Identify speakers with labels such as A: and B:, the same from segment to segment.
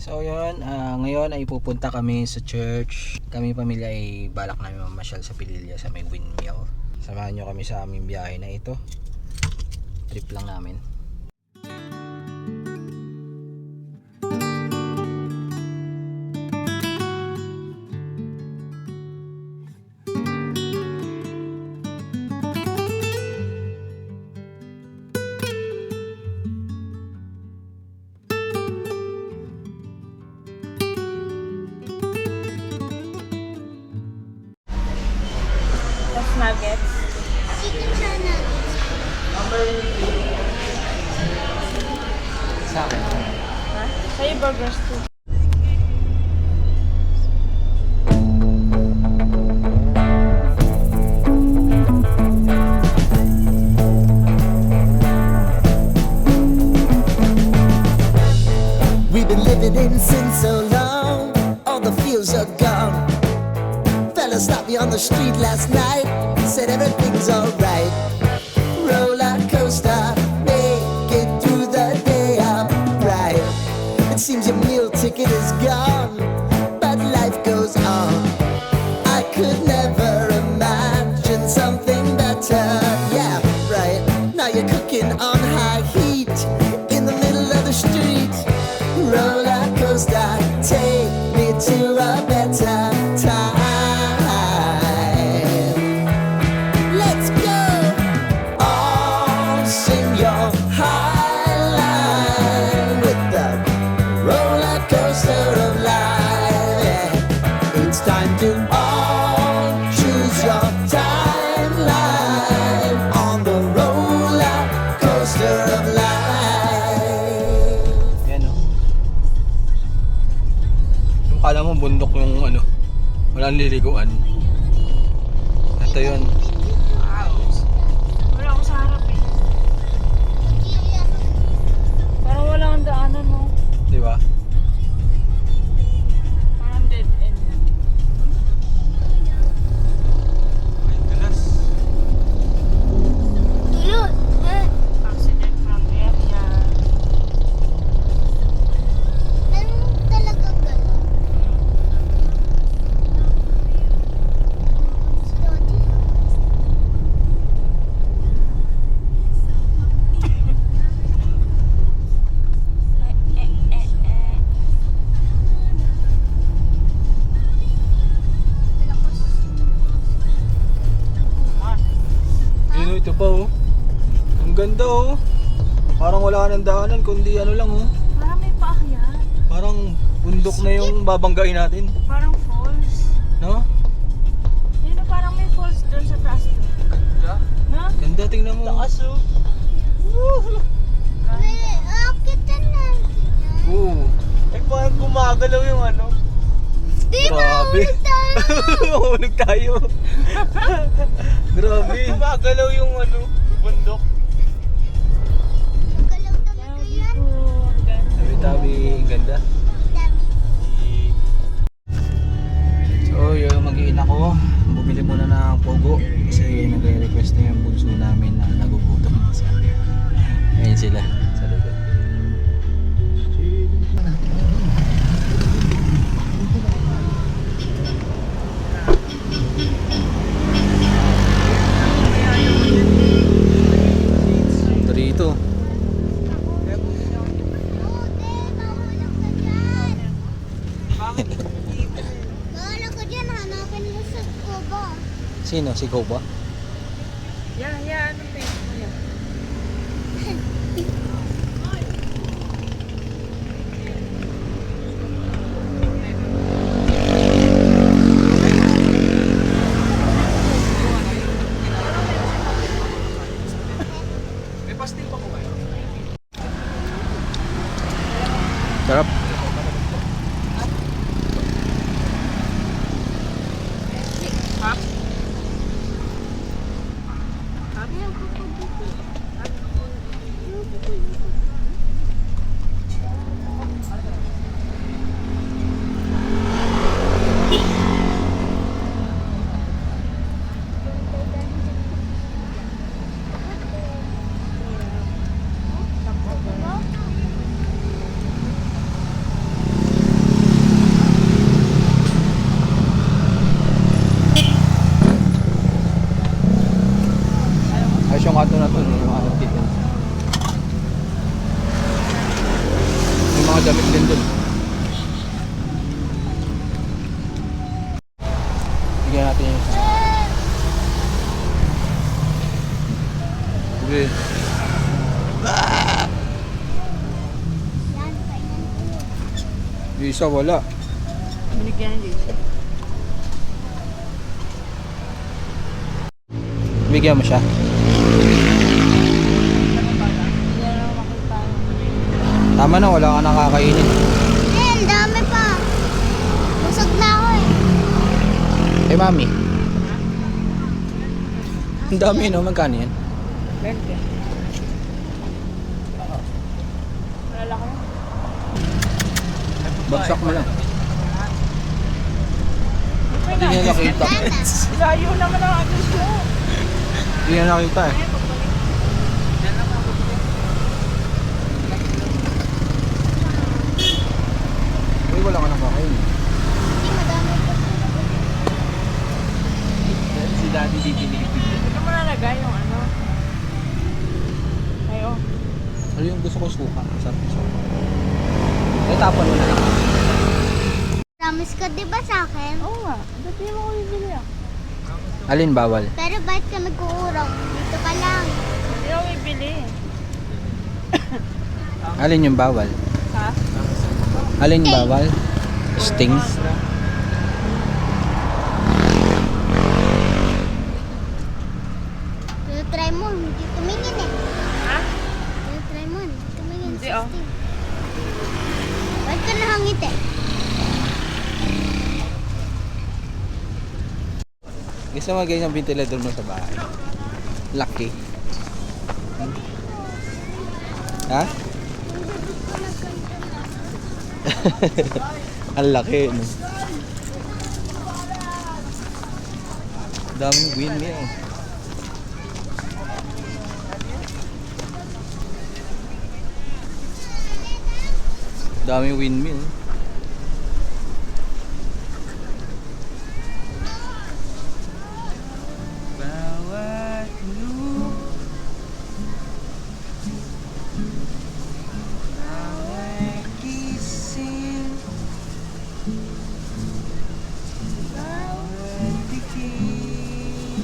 A: So yun, ngayon ay pupunta kami sa church. Kami pamilya ay balak namin mamasyal sa Pililya sa may windmill. Samahan nyo kami sa aming biyahe na ito. Trip lang namin.
B: Nuggets.
C: Chicken nuggets.
A: Sa akin.
B: Ha? Sa'yo burgers too.
D: We've been living in sin so long, all the fields are gone. Fella stopped me on the street last night, said everything's alright. Roller coaster, make it through the day, I'm right. It seems your meal ticket is gone, but life goes on. I could never imagine something better. Yeah, right. Now you're cooking on high heat in the middle of the street. Roller coaster, take me to a better time. Let's go. All sing your high line with the roller coaster of life. Yeah. It's time to all choose your timeline on the roller coaster of life.
A: Yan o. Yung kala mo bundok yung ano, walang liliguan. Ito yun.
B: Wala akong sa harap eh. Parang wala akong daanan mo.
A: Di ba?
B: Parang dead end na. Accident from area.
C: Talagang gano'n. Slowly.
A: Yun o, ito pa oh. Ang ganda oh. Parang wala ka ng daanan kundi ano lang oh.
B: Parang may paakyat.
A: Parang bundok na yung babanggain natin.
B: Parang falls.
A: No?
B: Yun na parang may falls doon sa taas doon.
A: Ganda.
B: No?
A: Ganda, tingnan mo. Taas oh.
C: May akit na lang.
A: Oo.
E: Eh, parang gumagalaw yung ano.
C: Di ba?
A: Grabe. Mahulog tayo. Grabe.
E: Gumagalaw yung ano, bundok.
C: Galaw talaga yan.
B: Ang ganda.
A: Tabi-tabi, ang ganda.
C: Dami.
A: So yun, mag-iin ako. Bumili muna ng pogo kasi nagre-request na yung bunso namin na nagugutom kasi. Ayun sila sa likod. Ito rito.
C: Bahala ka dyan, hanapin mo sa kubo.
A: Sino? Si Koba?
B: Yeah, ano face mo yan?
A: Sarap. Yung isa wala.
B: Binigyan ng JC.
A: Bigyan mo siya.
B: Hindi na lang makita.
A: Tama na, wala ka nakakainin.
C: Eh, ang dami pa. Busog na ako eh.
A: Eh, mami. Ang dami, no? Magkano yan?
B: 20. Malalaki na.
A: Bagsak mo lang.
B: Pwede
A: Hindi niya nakita.
B: layo naman ang address ko.
A: Hindi niya nakita eh. Uy, wala ka nakakainin.
C: Hindi, madami pa.
E: Si Daddy di binibig.
B: Ito mo nalagay yung ano. Ayo.
A: Ano yung gusto ko suka? Sarap yung suka. Eh, tapon mo na lang.
C: Promise ka di ba sa akin?
B: Oo nga. Dati mo ko bibili ah.
A: Alin bawal?
C: Pero bakit ka nag-uurong? Dito ka lang.
B: Hindi ako bibili.
A: Alin yung bawal?
B: Ha?
A: Alin yung bawal? Sting?
C: Try mo, hindi tumingin eh.
B: Ha?
C: Try mo, hindi tumingin.
B: Hindi, oh.
C: Bakit ka nahangit eh?
A: Gusto mo ganyan yung ventilador mo sa bahay? Lucky. Ha? Ang laki, no? Daming windmill. Daming windmill.
E: Bawat lupa, bawat gising, bawat tikim,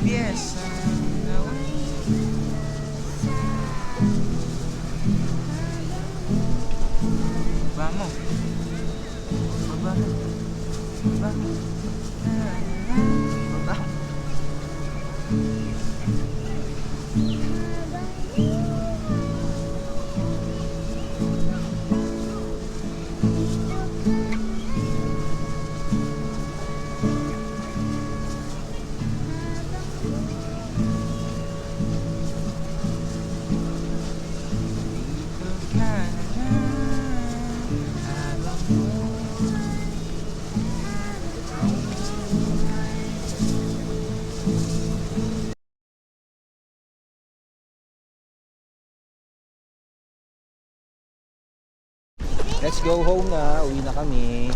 E: piyesa ng Vamos. Vamos. Vamos. Vamos.
A: Let's go home na. Uwi na kami.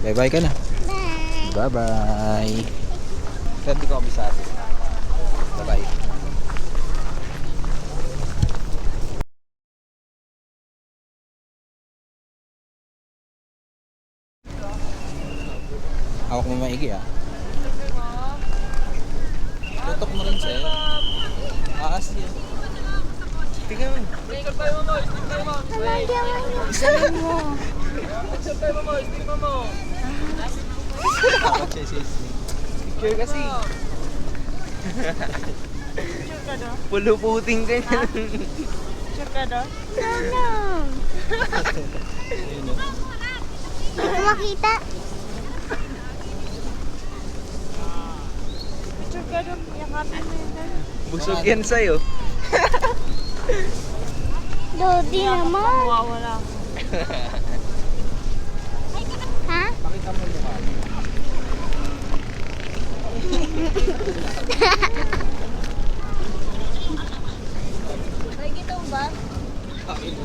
A: Bye-bye ka na.
C: Bye.
A: Bye-bye. Pwede ko kabisado. Bye-bye. Hawak mo maigi ah. Tutok mo rin sa'yo. Aas yan.
E: Tingnan mo.
B: Isahin mo.
E: Picture kasi.
B: Picture ka doon?
E: Puluputing ka niya.
B: Picture ka doon?
C: No, no. Hindi ko makita.
B: Picture ka doon. Yakapin mo yun doon.
E: Busog yan sa'yo.
C: Dodi naman.
B: Mawawala ako.
A: Pakita mo yung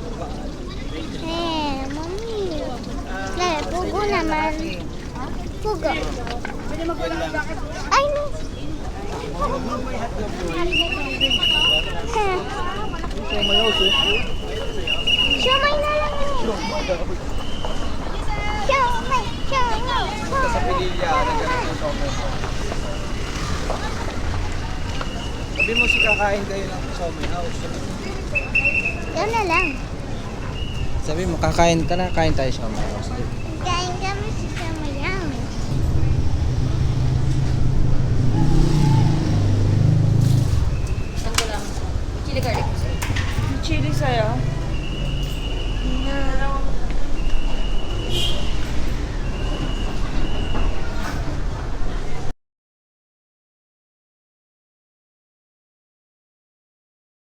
A: mukha mo.
C: Mami. Pugo naman. Pugo. Ay, no. Siomay na lang yun. Siomay.
A: Sa Pililya, nagkaroon ng sommer house. Sabi mo si kakain kayo ng sommer house.
C: Yan na lang.
A: Sabi mo, kakain ka na, kain tayo sa sommer house.
C: Kain kami sa